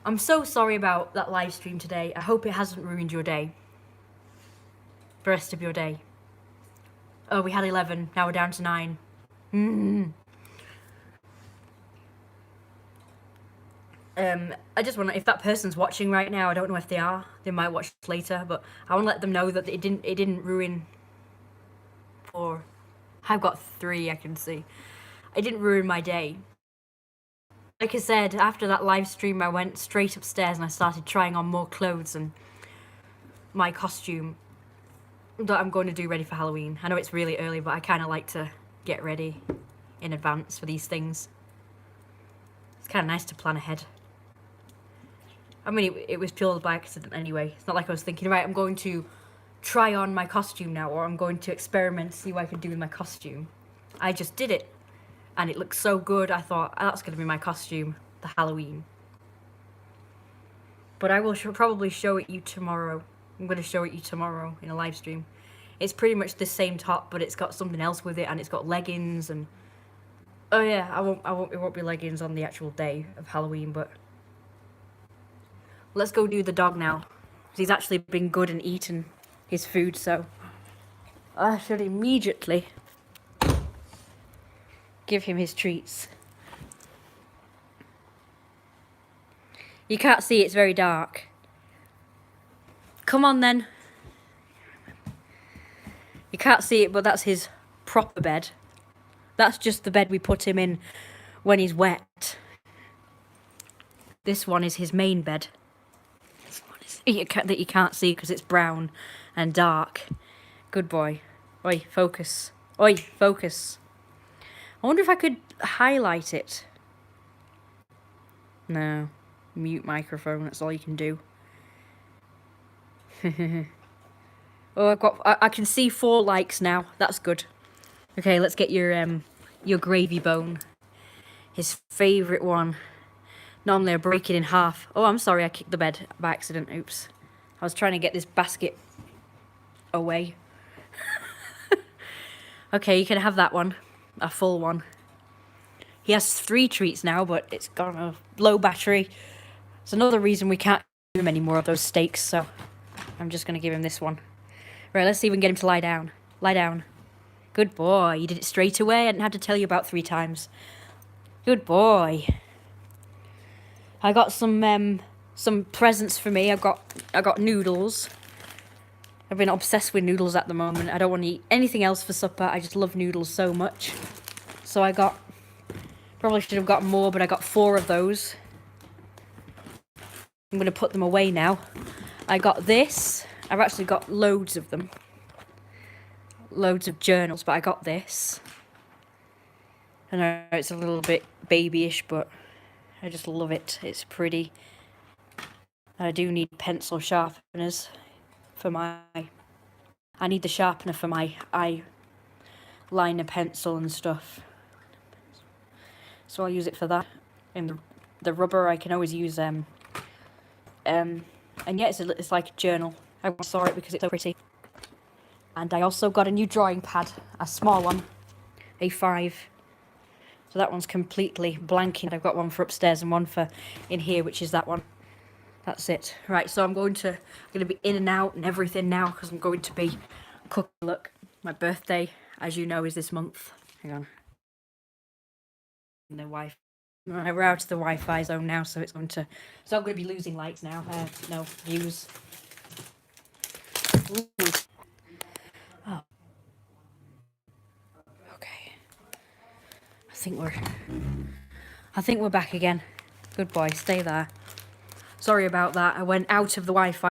I'm so sorry about that live stream today. I hope it hasn't ruined your day. The rest of your day. Oh, we had 11. Now we're down to 9. I just want to, if that person's watching right now, I don't know if they are. They might watch later, but I want to let them know that it didn't ruin. 4. I've got 3, I can see. It didn't ruin my day. Like I said, after that live stream, I went straight upstairs and I started trying on more clothes and my costume that I'm going to do ready for Halloween. I know it's really early, but I kind of like to get ready in advance for these things. It's kind of nice to plan ahead. I mean, it was purely by accident anyway. It's not like I was thinking, right, I'm going to try on my costume now, or I'm going to experiment, see what I can do with my costume. I just did it, and it looked so good, I thought, oh, that's going to be my costume, the Halloween. But I will probably show it you tomorrow. I'm going to show it you tomorrow in a live stream. It's pretty much the same top, but it's got something else with it, and it's got leggings, and... Oh yeah, it won't be leggings on the actual day of Halloween, but... Let's go do the dog now. He's actually been good and eaten his food, so I should immediately give him his treats. You can't see, it's very dark. Come on then. You can't see it, but that's his proper bed. That's just the bed we put him in when he's wet. This one is his main bed. That you can't see because it's brown and dark. Good boy. Oi, focus. Oi, focus. I wonder if I could highlight it. No. Mute microphone, that's all you can do. Oh, I can see 4 likes now. That's good. Okay, let's get your gravy bone. His favourite one. Normally I break it in half. Oh, I'm sorry, I kicked the bed by accident. Oops. I was trying to get this basket away. Okay, you can have that one. A full one. He has 3 treats now, but it's got a low battery. It's another reason we can't give him any more of those steaks, so I'm just going to give him this one. Right, let's see if we can get him to lie down. Lie down. Good boy. You did it straight away. I didn't have to tell you about 3 times. Good boy. I got some presents for me. I got noodles. I've been obsessed with noodles at the moment. I don't want to eat anything else for supper. I just love noodles so much. So I got, probably should have got more, but I got 4 of those. I'm going to put them away now. I got this. I've actually got loads of them. Loads of journals, but I got this. I know it's a little bit babyish, but I just love it. It's pretty. I do need pencil sharpeners for my... I need the sharpener for my eyeliner pencil and stuff. So I'll use it for that. And the rubber, I can always use and yeah, it's like a journal. I saw it because it's so pretty. And I also got a new drawing pad, a small one, A5. So that one's completely blanking. I've got one for upstairs and one for in here, which is that one. That's it. Right, so I'm going to be in and out and everything now because I'm going to be cooking. Look, my birthday, as you know, is this month. Hang on. No Wi-Fi. We're out of the Wi-Fi zone now, so it's going to. So I'm going to be losing lights now. No views. Ooh. Oh. Okay. I think we're back again. Good boy, stay there. Sorry about that. I went out of the Wi-Fi.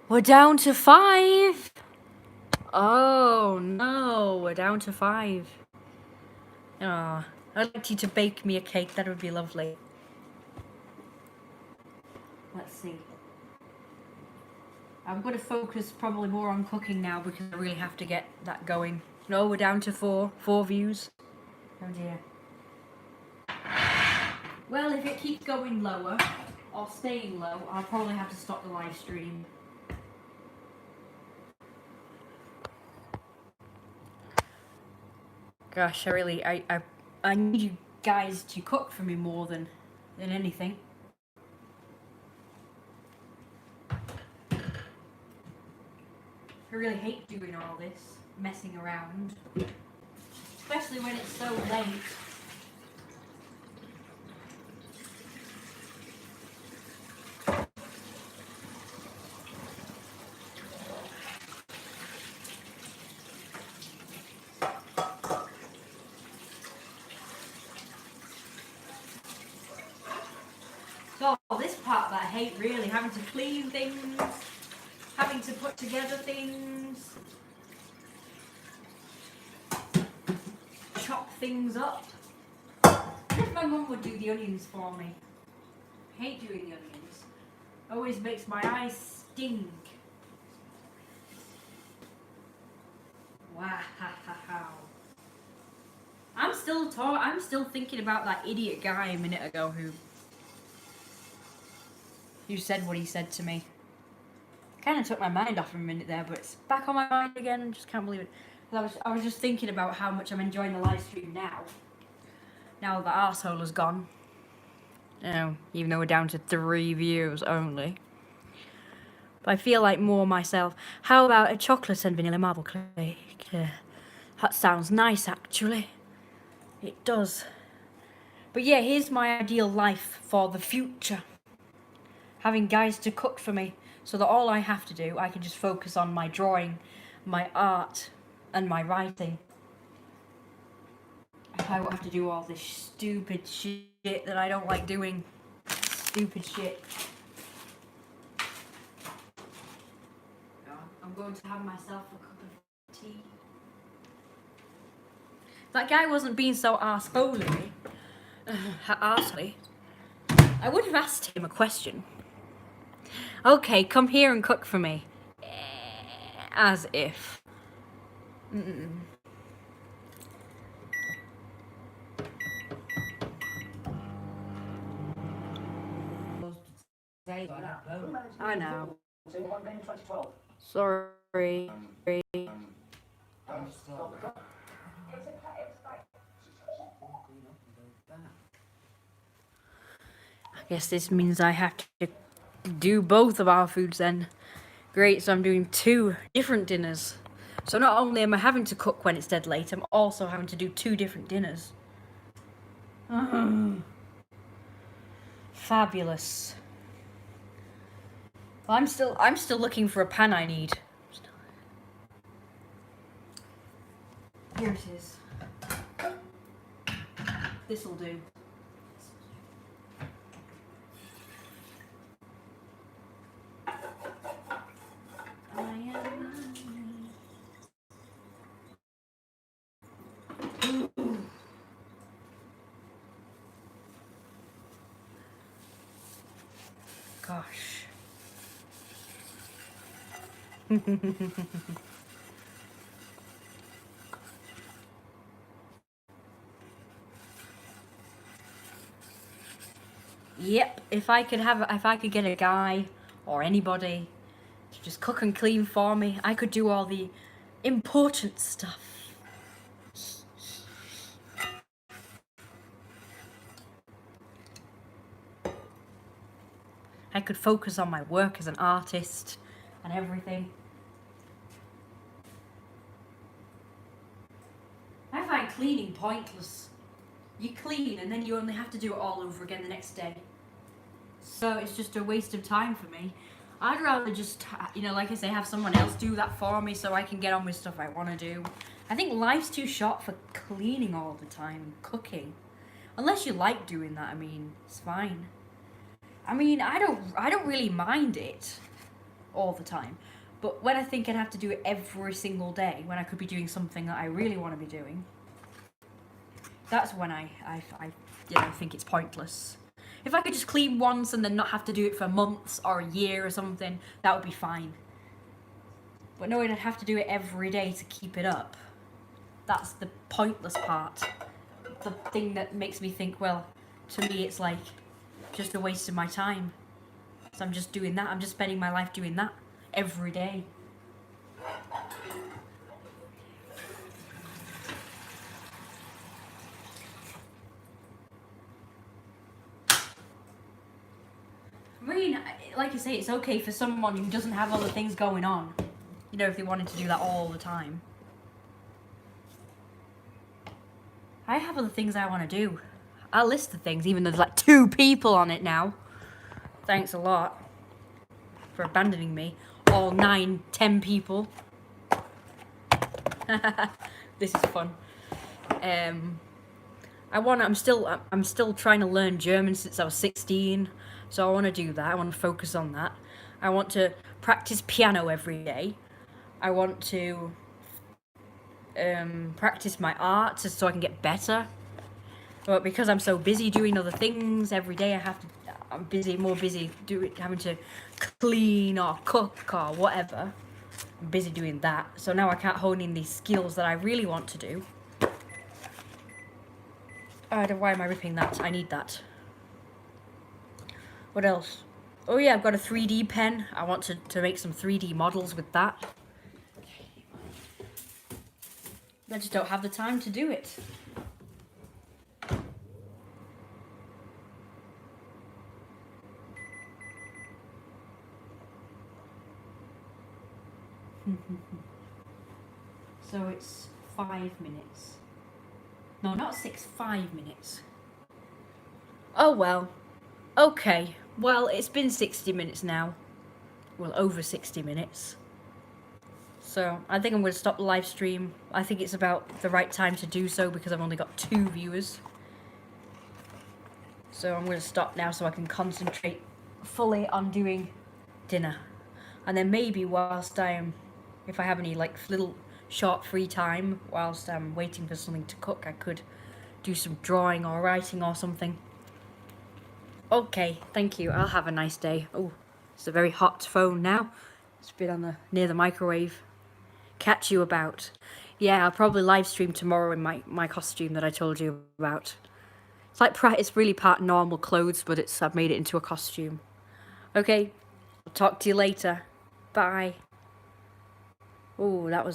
We're down to 5. Oh no, we're down to 5. Oh, I'd like you to bake me a cake. That would be lovely. Let's see. I'm going to focus probably more on cooking now because I really have to get that going. No, we're down to 4 views. Oh dear. Well, if it keeps going lower or staying low, I'll probably have to stop the live stream. Gosh, I need you guys to cook for me more than anything. I really hate doing all this, messing around. Especially when it's so late. hate really, having to clean things, having to put together things, chop things up. If my mum would do the onions for me. I hate doing the onions. Always makes my eyes stink. Wow. I'm still thinking about that idiot guy a minute ago who said what he said to me. Kind of took my mind off for a minute there, but it's back on my mind again. I just can't believe it. I was just thinking about how much I'm enjoying the live stream now. Now the arsehole is gone. Even though we're down to 3 views only. But I feel like more myself. How about a chocolate and vanilla marble cake? That sounds nice, actually. It does. But yeah, here's my ideal life for the future. Having guys to cook for me, so that all I have to do, I can just focus on my drawing, my art, and my writing. I won't have to do all this stupid shit that I don't like doing. Stupid shit. I'm going to have myself a cup of tea. That guy wasn't being so arseholy. I would have asked him a question. Okay, come here and cook for me. As if. I know. Sorry. I guess this means I have to do both of our foods then. Great, so I'm doing 2 different dinners. So not only am I having to cook when it's dead late, I'm also having to do 2 different dinners. Fabulous. Well, I'm still looking for a pan I need. Here it is. This'll do. Gosh. Yep, if I could get a guy or anybody to just cook and clean for me, I could do all the important stuff. I could focus on my work as an artist and everything. I find cleaning pointless. You clean and then you only have to do it all over again the next day. So it's just a waste of time for me. I'd rather just, like I say, have someone else do that for me so I can get on with stuff I want to do. I think life's too short for cleaning all the time and cooking. Unless you like doing that, it's fine. I don't really mind it all the time. But when I think I'd have to do it every single day, when I could be doing something that I really want to be doing, that's when I think it's pointless. If I could just clean once and then not have to do it for months or a year or something, that would be fine. But knowing I'd have to do it every day to keep it up, that's the pointless part. The thing that makes me think, well, to me it's like just a waste of my time. So I'm just doing that. I'm just spending my life doing that every day. Like I say, it's okay for someone who doesn't have other things going on. If they wanted to do that all the time. I have other things I want to do. I'll list the things, even though there's like 2 people on it now. Thanks a lot for abandoning me. All 9, 10 people. This is fun. I I'm still trying to learn German since I was 16, so I want to do that. I want to focus on that. I want to practice piano every day. I want to practice my art so I can get better. But because I'm so busy doing other things every day, I'm more busy having to clean or cook or whatever. I'm busy doing that. So now I can't hone in these skills that I really want to do. Why am I ripping that? I need that. What else? Oh yeah, I've got a 3D pen. I want to make some 3D models with that. I just don't have the time to do it. So it's 5 minutes. No, not 6, 5 minutes. Oh well. Okay. Well, it's been 60 minutes now. Well, over 60 minutes. So I think I'm going to stop the live stream. I think it's about the right time to do so because I've only got 2 viewers. So I'm going to stop now so I can concentrate fully on doing dinner. And then maybe if I have any like little short free time whilst I'm waiting for something to cook, I could do some drawing or writing or something. Okay, thank you. I'll have a nice day. Oh, it's a very hot phone now. It's been near the microwave. Catch you about. Yeah, I'll probably live stream tomorrow in my costume that I told you about. It's really part normal clothes, but I've made it into a costume. Okay, I'll talk to you later. Bye. Oh, that was